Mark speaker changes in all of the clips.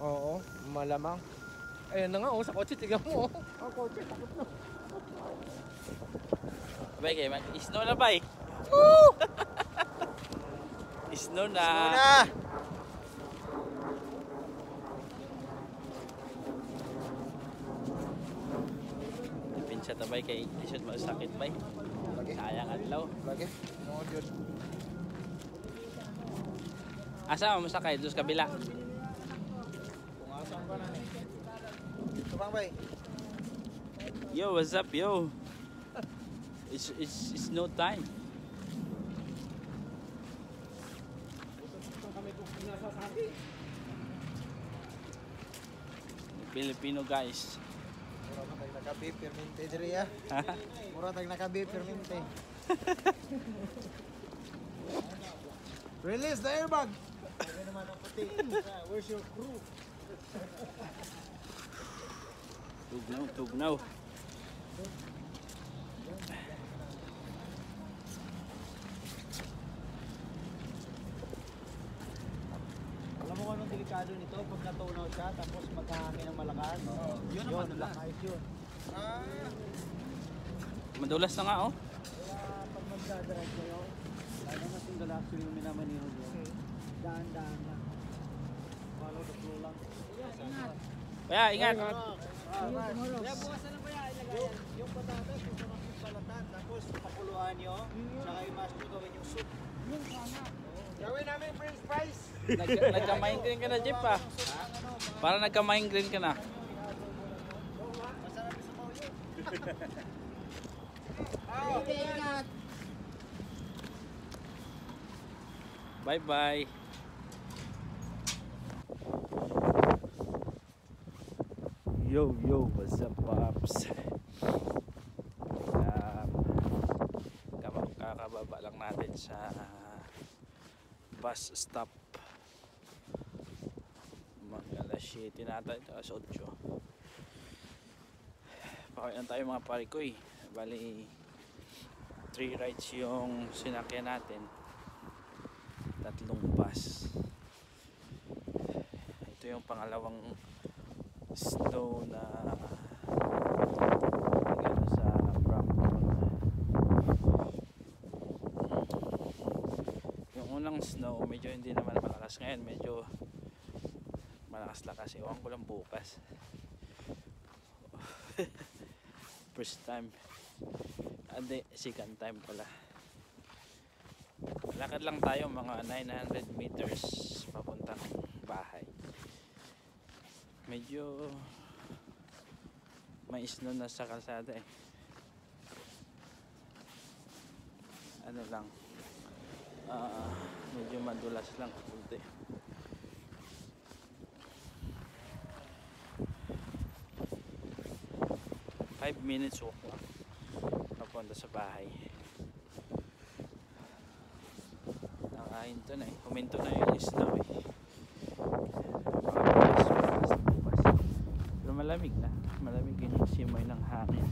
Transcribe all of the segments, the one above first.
Speaker 1: Oo, malamang. Ayun na nga, sa kotse, tignan mo. Kotse, takot na.
Speaker 2: Bay, kayo man. Snow na bay.
Speaker 1: Woo!
Speaker 2: Snow na.
Speaker 1: Snow na!
Speaker 2: Pinsa ta bay kay isod mo sakit bay.
Speaker 1: Lagi.
Speaker 2: Sayang adlaw.
Speaker 1: Lagi. No, dude.
Speaker 2: Asa mo sakay dos kabila?
Speaker 1: Kung asan pa na ni. Ito bang bay?
Speaker 2: Yo, what's up yo? It's no time. Filipino guys.
Speaker 1: Mura tag nakabi permente diri ya. Mura tag nakabi permente. Release the airbag. Ano naman ang puti? Where's your crew?
Speaker 2: Tugnaw.
Speaker 1: Alam mo kung anong delikado nito? Pag natunaw siya, tapos maghahangin ng malakas. Yun ang madulas. Yun.
Speaker 2: Madulas na nga oh.
Speaker 1: Kaya pag magdadrive kayo, lalo na single axle yung minamaniro doon. Daan-daan lang. Follow the flow lang.
Speaker 2: Kaya ingat.
Speaker 1: Kaya bukasan lang kaya ilagay yan. Yung patatas, yung sarapin balatan, tapos pakuluan nyo, saka i-mash nyo gawin yung soup. Yung sana. Gawin namin french fries.
Speaker 2: Nagka-migraine ka na Jeep ah. Para nagka-migraine ka na.
Speaker 1: Masarap sa paulo.
Speaker 3: Ingat.
Speaker 2: Bye bye. Yo, what's up, Pops? Kakababa lang natin sa bus stop. Mag-alas 7 nata ito, alas 8. Pakailan tayo mga pare ko eh. Bali, 3 rides yung sinakyan natin. 3 bus. Ito yung pangalawang snow na nagano sa Brampton. Yung unang snow medyo hindi naman malakas, ngayon medyo malakas-lakas. Ewan ko lang bukas. First time, hindi, second time pala. Lakad lang tayo mga 900 meters papuntang bahay. Medyo may snow na sa kalsada eh. Ano lang, medyo madulas lang kunti. Five minutes walk lang papunta sa bahay. Nakahinto na eh, huminto na yung snow eh. Pero malamig na, malamig yung simoy ng hangin.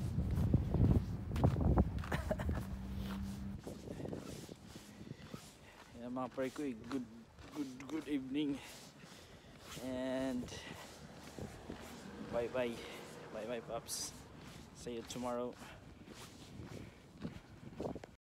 Speaker 2: Yan mga pare ko eh, good evening and bye bye Pops, see you tomorrow.